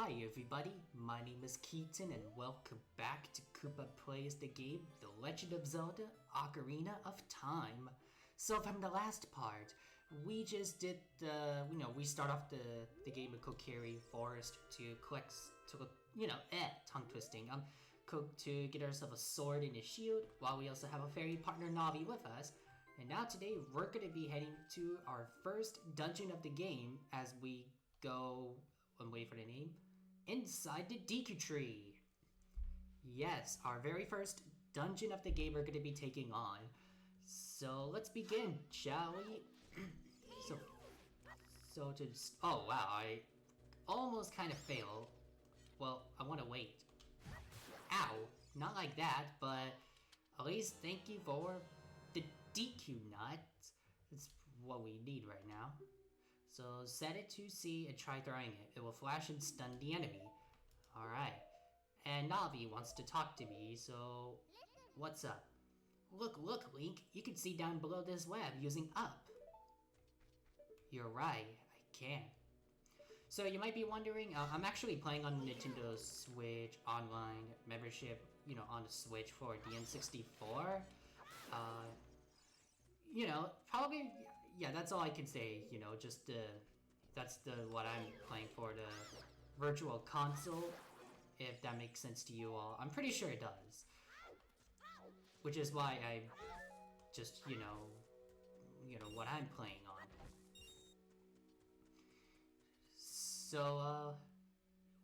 Hi everybody, my name is Keaton and welcome back to Koopa Plays the Game, The Legend of Zelda, Ocarina of Time. So from the last part, we just did we start off the game of Kokiri Forest to collect, tongue twisting, to get ourselves a sword and a shield, while we also have a fairy partner Navi with us. And now today we're going to be heading to our first dungeon of the game as we go, I'm waiting for the name, Inside the Deku Tree. Yes, our very first dungeon of the game we're going to be taking on. So let's begin, shall we? Oh wow, I almost kind of failed. Well, I want to wait. Ow, not like that, but at least thank you for the DQ nut. It's what we need right now. So set it to C and try throwing it. It will flash and stun the enemy. Alright. And Navi wants to talk to me, so what's up? Look, Link, you can see down below this web using up. You're right, I can. So you might be wondering, I'm actually playing on Nintendo Switch online membership, on the Switch for the N64. Probably, yeah, that's all I can say, that's what I'm playing for, the virtual console, if that makes sense to you all. I'm pretty sure it does. Which is why I just, what I'm playing on. So,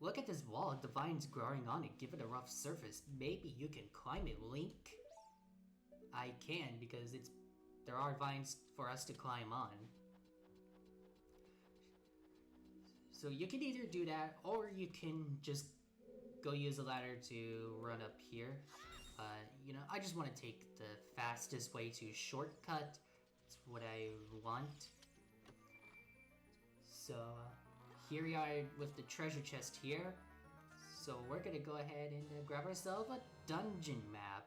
look at this wall, the vines growing on it, give it a rough surface. Maybe you can climb it, Link? I can, because there are vines for us to climb on. So you can either do that, or you can just go use a ladder to run up here. I just want to take the fastest way to shortcut. It's what I want. So here we are with the treasure chest here. So we're gonna go ahead and grab ourselves a dungeon map.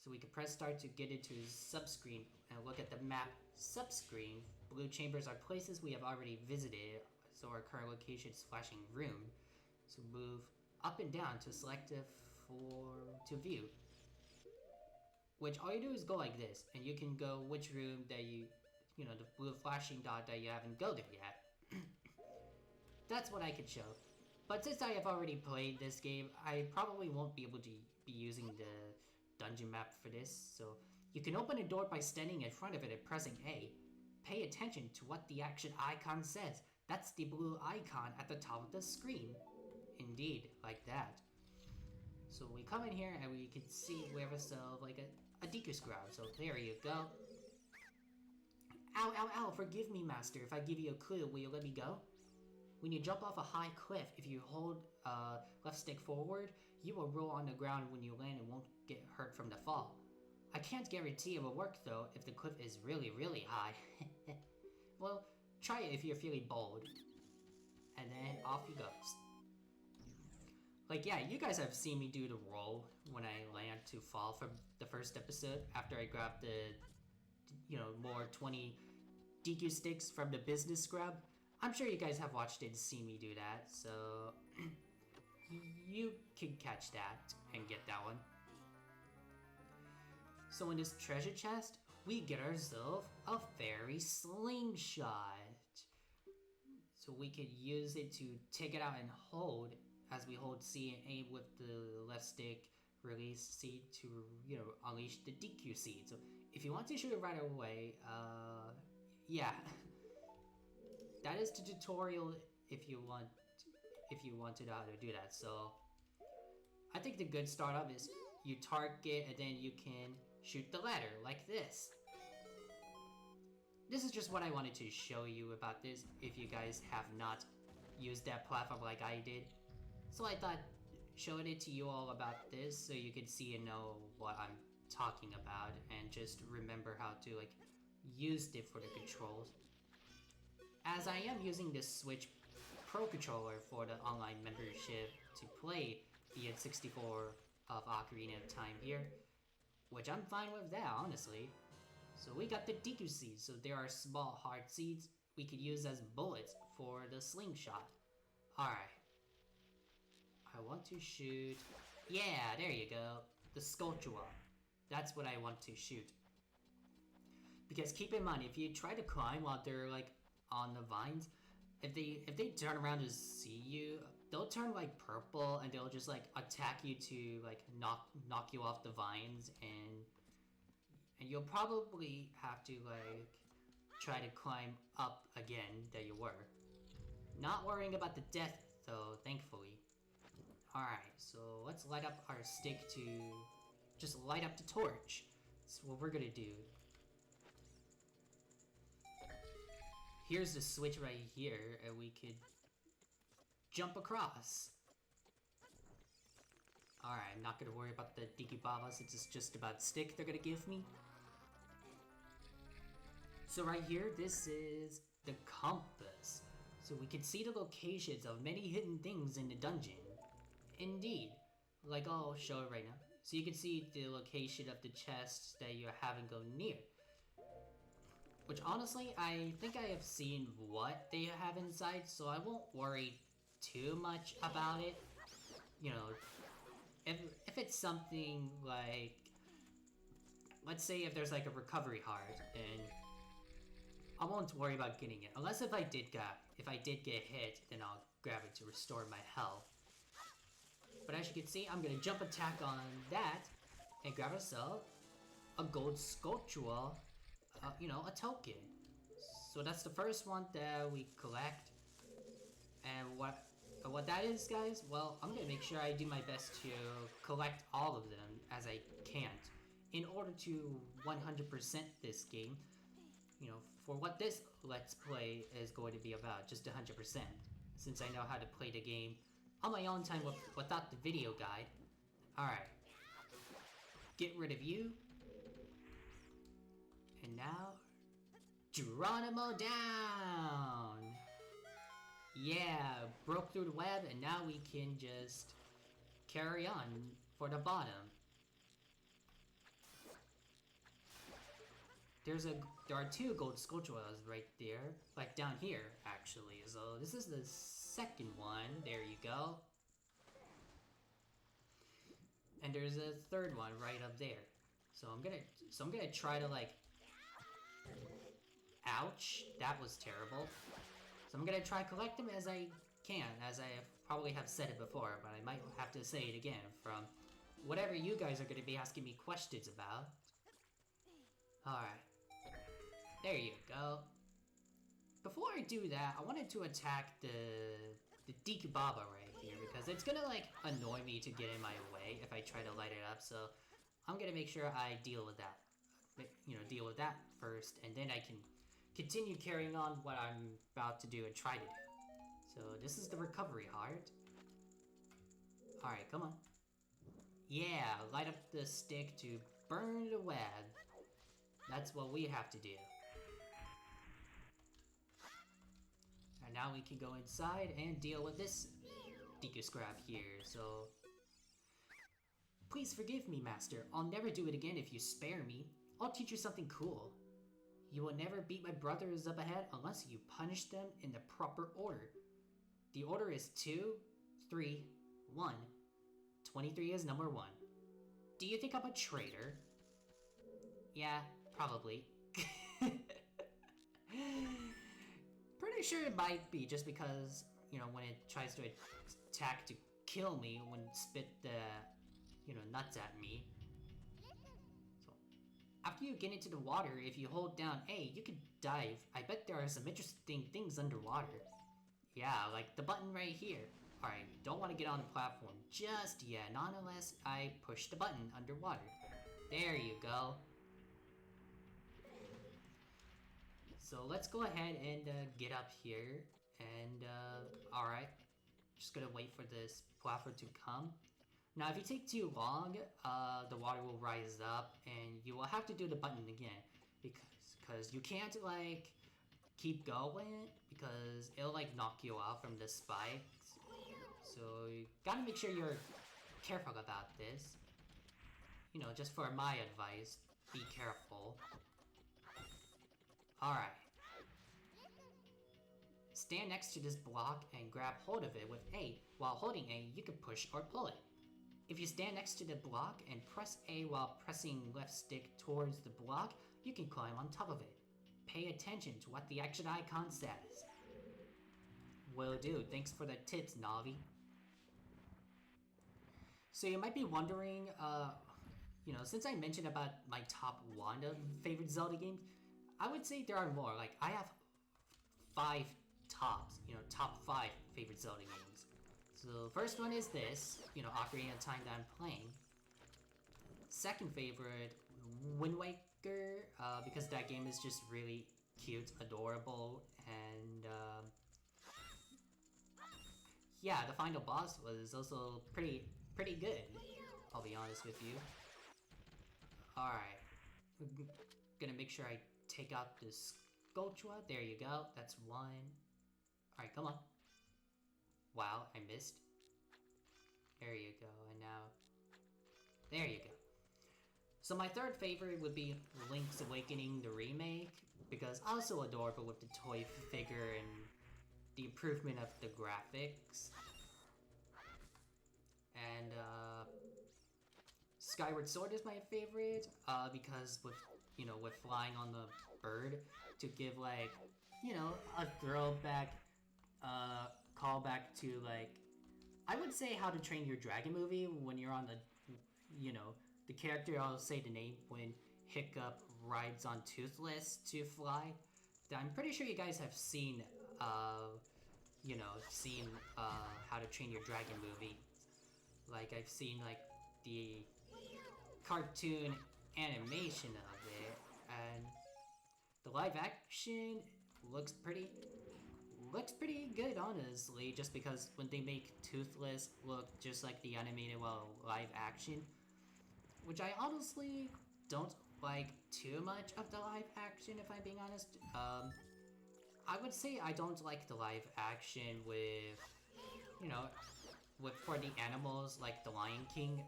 So we can press start to get into subscreen and look at the map subscreen. Blue chambers are places we have already visited, so our current location is flashing room. So move up and down to select to view. Which all you do is go like this, and you can go which room that the blue flashing dot that you haven't go there yet. That's what I could show. But since I have already played this game, I probably won't be able to be using the dungeon map for this. So you can open a door by standing in front of it and pressing A. Pay attention to what the action icon says. That's the blue icon at the top of the screen. Indeed, like that. So we come in here and we can see we have ourselves like a Deku Scrub. So there you go. Ow, forgive me, master. If I give you a clue, will you let me go? When you jump off a high cliff, if you hold left stick forward, you will roll on the ground when you land and won't get hurt from the fall. I can't guarantee it will work though if the cliff is really, really high. Well, try it if you're feeling bold. And then off you goes. Like, yeah, you guys have seen me do the roll when I land to fall from the first episode after I grabbed the, more 20 DQ sticks from the business scrub. I'm sure you guys have watched it and seen me do that, so you can catch that and get that one. So in this treasure chest, we get ourselves a fairy slingshot. So we could use it to take it out and hold, as we hold C and A with the left stick, release C to, unleash the DQ seed. So if you want to shoot it right away, yeah. That is the tutorial if you want to know how to do that. So I think the good startup is you target and then you can shoot the ladder like this. This is just what I wanted to show you about this if you guys have not used that platform like I did. So I thought showing it to you all about this so you could see and know what I'm talking about and just remember how to use it for the controls. As I am using this Switch Pro Controller for the online membership to play the N64 of Ocarina of Time here, which I'm fine with that, honestly. So we got the Deku seeds, so there are small hard seeds we could use as bullets for the slingshot. Alright, want to shoot... Yeah, there you go. The Sculptua. That's what I want to shoot. Because keep in mind, if you try to climb while they're like on the vines, if they turn around to see you, they'll turn like purple and they'll just like attack you to like knock you off the vines, and you'll probably have to like try to climb up again that you were. Not worrying about the death though, thankfully. Alright, so let's light up our stick to just light up the torch. That's what we're gonna do. Here's the switch right here, and we could jump across. Alright, I'm not gonna worry about the Deku Baba since it's just about stick they're gonna give me. So right here, this is the compass. So we can see the locations of many hidden things in the dungeon. Indeed. Like I'll show it right now. So you can see the location of the chests that you haven't gone near. Which honestly, I think I have seen what they have inside, so I won't worry too much about it. You know, if it's something like... Let's say if there's like a recovery heart, and I won't worry about getting it. Unless if I did get hit, then I'll grab it to restore my health. But as you can see, I'm gonna jump attack on that and grab ourselves a gold Sculptua, you know, a token. So that's the first one that we collect. And what that is, guys, well, I'm gonna make sure I do my best to collect all of them as I can in order to 100% this game. You know, for what this Let's Play is going to be about, just 100%. Since I know how to play the game on my own time without the video guide. Alright. Get rid of you. And now, Geronimo down! Yeah, broke through the web, and now we can just carry on for the bottom. There are 2 gold Sculptuas right there, like down here, actually. So this is the second one. There you go. And there's a third one right up there. So I'm gonna try to like... Ouch, that was terrible. So I'm gonna try to collect them as I can, as I probably have said it before, but I might have to say it again from whatever you guys are gonna be asking me questions about. Alright. There you go. Before I do that, I wanted to attack the Deku Baba right here, because it's gonna like annoy me to get in my way if I try to light it up, so I'm gonna make sure I deal with that. You know, deal with that first, and then I can continue carrying on what I'm about to do and try to do. So this is the recovery heart. Alright, come on. Yeah, light up the stick to burn the web. That's what we have to do. And now we can go inside and deal with this Deku Scrap here, so... Please forgive me, Master. I'll never do it again if you spare me. I'll teach you something cool. You will never beat my brothers up ahead unless you punish them in the proper order. The order is 2, 3, 1. 23 is number 1. Do you think I'm a traitor? Yeah, probably. Pretty sure it might be, just because, you know, when it tries to attack to kill me, when it spit the, you know, nuts at me. So, after you get into the water, if you hold down A, you can dive. I bet there are some interesting things underwater. Yeah, like the button right here. Alright, don't want to get on the platform just yet, not unless I push the button underwater. There you go. So let's go ahead and get up here, and alright, just gonna wait for this platform to come. Now if you take too long, the water will rise up, and you will have to do the button again, because you can't like keep going, because it'll like knock you off from the spikes. So you gotta make sure you're careful about this. You know, just for my advice, be careful. Alright. Stand next to this block and grab hold of it with A. While holding A, you can push or pull it. If you stand next to the block and press A while pressing left stick towards the block, you can climb on top of it. Pay attention to what the action icon says. Will do. Thanks for the tips, Navi. So you might be wondering, since I mentioned about my top 1 of favorite Zelda games, I would say there are more. Like, I have 5 top 5 favorite Zelda games. So the first one is this, Ocarina of Time that I'm playing. Second favorite, Wind Waker, because that game is just really cute, adorable, and yeah, the final boss was also pretty good, I'll be honest with you. Alright, gonna make sure I take out this Sculptura. There you go, that's 1. Alright, come on. Wow, I missed. There you go, and now... There you go. So my third favorite would be Link's Awakening, the remake, because also adorable with the toy figure and the improvement of the graphics. And Skyward Sword is my favorite, because with flying on the bird, to give like, a throwback, callback to like, I would say How to Train Your Dragon movie when you're on the character, I'll say the name, when Hiccup rides on Toothless to fly. I'm pretty sure you guys have seen, How to Train Your Dragon movie. Like, I've seen, like, the cartoon animation of it, and the live action looks pretty good, honestly, just because when they make Toothless look just like the animated, live action, which I honestly don't like too much of the live action, if I'm being honest. I would say I don't like the live action with, for the animals, like the Lion King,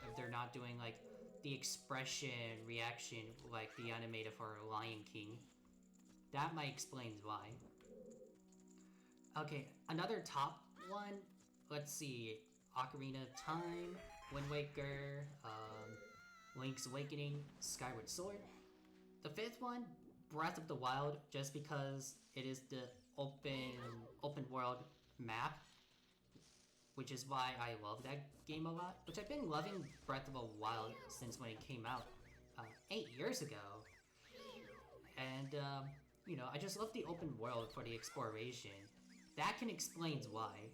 if they're not doing, like, the expression, reaction, like the animated for Lion King. That might explain why. Okay, another top 1, let's see, Ocarina of Time, Wind Waker, Link's Awakening, Skyward Sword. The 5th one, Breath of the Wild, just because it is the open world map, which is why I love that game a lot, which I've been loving Breath of the Wild since when it came out 8 years ago. And, I just love the open world for the exploration. That can explain why.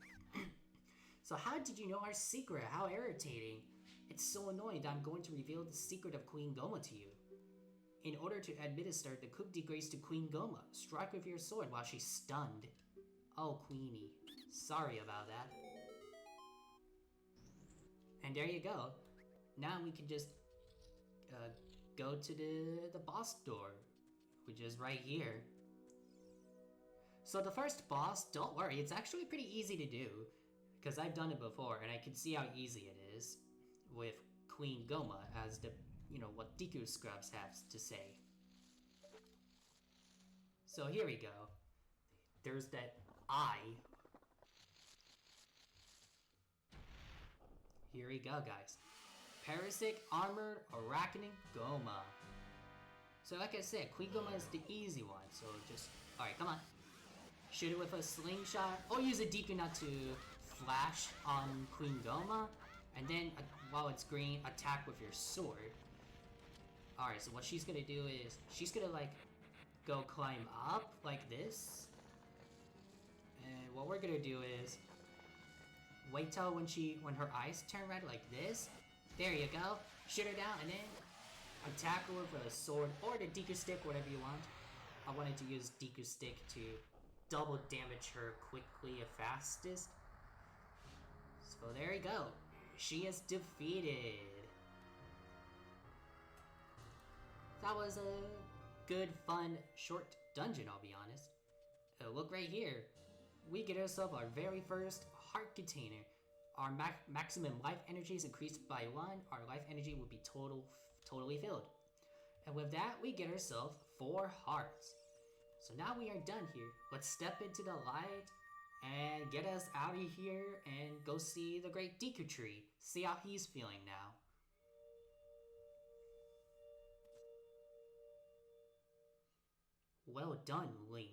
So how did you know our secret? How irritating. It's so annoying that I'm going to reveal the secret of Queen Gohma to you. In order to administer the coup de grace to Queen Gohma, strike with your sword while she's stunned. Oh, Queenie. Sorry about that. And there you go. Now we can just go to the boss door, which is right here. So the first boss, don't worry, it's actually pretty easy to do, because I've done it before and I can see how easy it is with Queen Gohma, as the, what Deku Scrubs have to say. So here we go. There's that eye. Here we go, guys. Parasitic Armored Arachne Gohma. So like I said, Queen Gohma is the easy one, so just... Alright, come on. Shoot it with a slingshot, or use a Deku Nut to flash on Queen Gohma, and then, while it's green, attack with your sword. Alright, so what she's gonna do is, she's gonna, like, go climb up, like this. And what we're gonna do is, wait till when her eyes turn red like this. There you go. Shoot her down, and then attack her with a sword, or the Deku Stick, whatever you want. I wanted to use Deku Stick to double damage her quickly and fastest. So there you go. She is defeated. That was a good, fun, short dungeon, I'll be honest. Look right here. We get ourselves our very first heart container. Our maximum life energy is increased by 1. Our life energy will be totally filled. And with that, we get ourselves 4 hearts. So now we are done here. Let's step into the light and get us out of here and go see the great Deku Tree. See how he's feeling now. Well done, Link.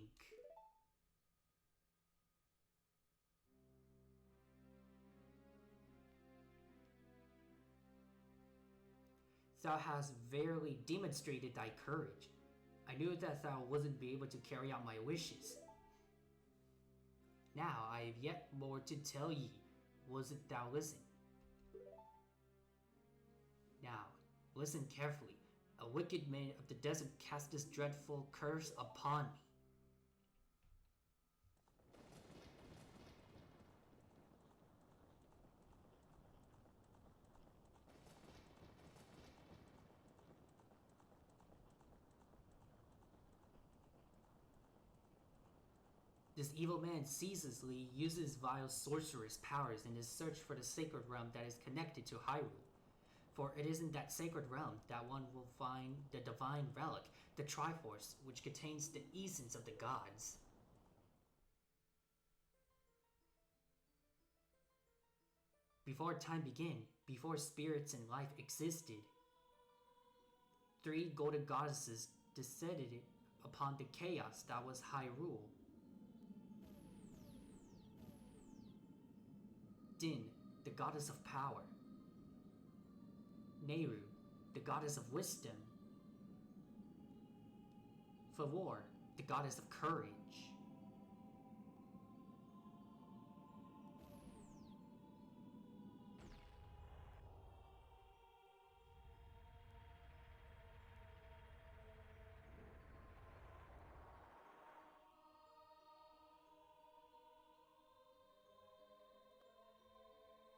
Thou hast verily demonstrated thy courage. I knew that thou wouldn't be able to carry out my wishes. Now I have yet more to tell ye. Wasn't thou listen? Now, listen carefully. A wicked man of the desert cast this dreadful curse upon me. This evil man ceaselessly uses vile sorcerer's powers in his search for the sacred realm that is connected to Hyrule. For it is in that sacred realm that one will find the divine relic, the Triforce, which contains the essence of the gods. Before time began, before spirits and life existed, 3 golden goddesses descended upon the chaos that was Hyrule. Din, the goddess of power. Nehru, the goddess of wisdom. Favor, the goddess of courage.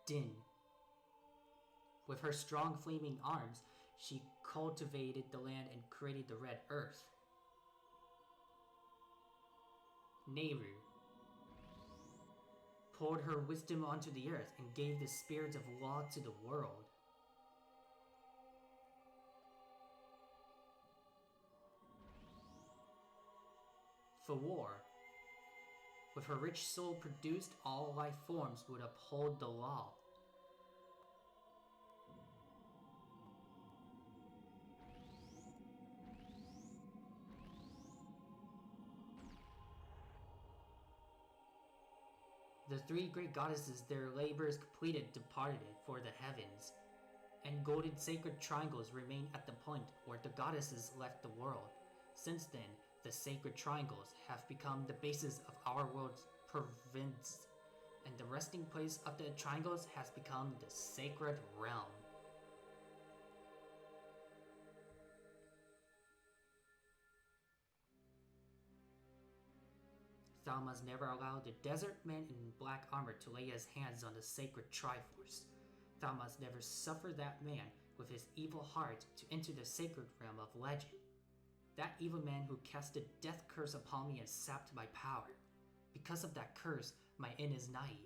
Din. With her strong flaming arms, she cultivated the land and created the Red Earth. Nehru poured her wisdom onto the earth and gave the spirit of law to the world. Favor, with her rich soul, produced all life forms would uphold the law. The 3 great goddesses, their labors completed, departed for the heavens, and golden sacred triangles remain at the point where the goddesses left the world. Since then, the sacred triangles have become the basis of our world's province, and the resting place of the triangles has become the sacred realm. Thou must never allow the desert man in black armor to lay his hands on the sacred Triforce. Thou must never suffer that man with his evil heart to enter the sacred realm of legend. That evil man who cast a death curse upon me and sapped my power. Because of that curse, my end is nigh.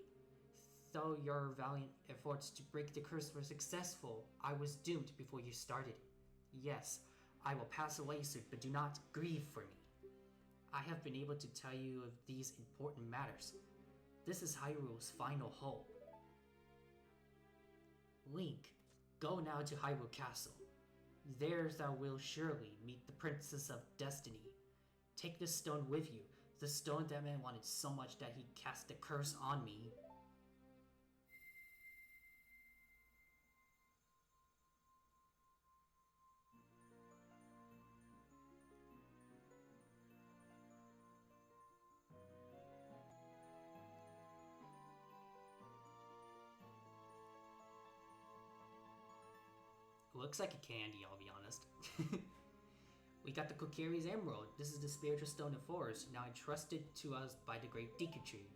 Though your valiant efforts to break the curse were successful, I was doomed before you started. Yes, I will pass away soon, but do not grieve for me. I have been able to tell you of these important matters. This is Hyrule's final hope. Link, go now to Hyrule Castle. There thou wilt surely meet the Princess of Destiny. Take this stone with you, the stone that man wanted so much that he cast a curse on me. Looks like a candy, I'll be honest. We got the Kokiri's Emerald. This is the spiritual stone of force, now entrusted to us by the great Deku Tree.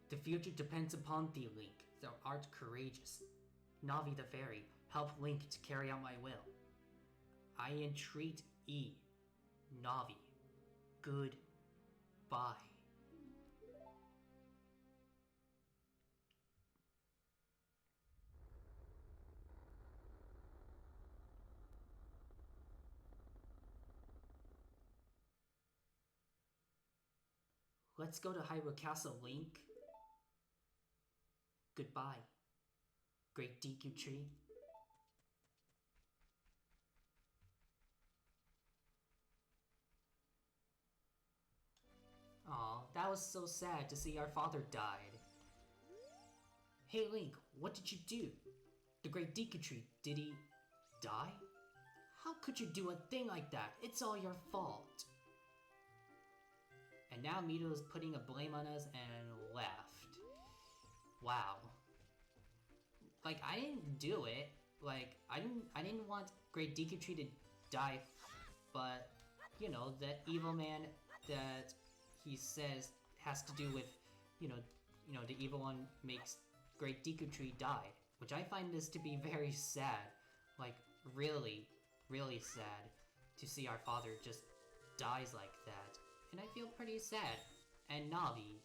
The future depends upon thee, Link. Thou art courageous. Navi the fairy, help Link to carry out my will. I entreat ye, Navi. Goodbye. Let's go to Hyrule Castle, Link. Goodbye, Great Deku Tree. Aw, that was so sad to see our father died. Hey Link, what did you do? The Great Deku Tree, did he die? How could you do a thing like that? It's all your fault. And now Mito is putting a blame on us and left. Wow. Like, I didn't do it. Like, I didn't want Great Deku Tree to die, but you know, that evil man that he says has to do with, the evil one makes Great Deku Tree die, which I find this to be very sad. Like, really, really sad to see our father just dies like that. And I feel pretty sad. And Navi.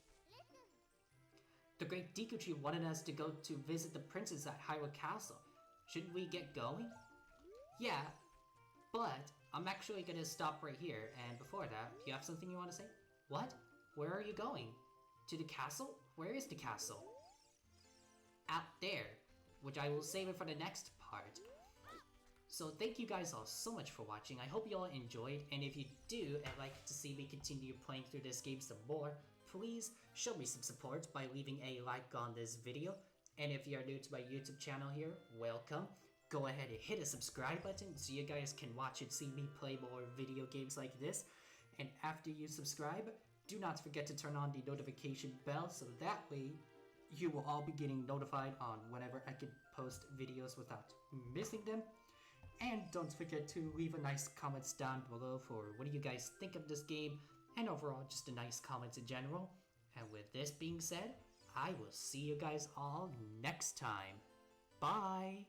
The Great Deku Tree wanted us to go to visit the princess at Hyrule Castle. Shouldn't we get going? Yeah, but I'm actually gonna stop right here, and before that, do you have something you want to say? What? Where are you going? To the castle? Where is the castle? Out there, which I will save it for the next part. So thank you guys all so much for watching. I hope you all enjoyed, and if you do and like to see me continue playing through this game some more, please show me some support by leaving a like on this video. And if you are new to my YouTube channel here, welcome. Go ahead and hit a subscribe button so you guys can watch and see me play more video games like this. And after you subscribe, do not forget to turn on the notification bell so that way you will all be getting notified on whenever I can post videos without missing them. And don't forget to leave a nice comments down below for what do you guys think of this game, and overall just a nice comments in general. And with this being said, I will see you guys all next time. Bye!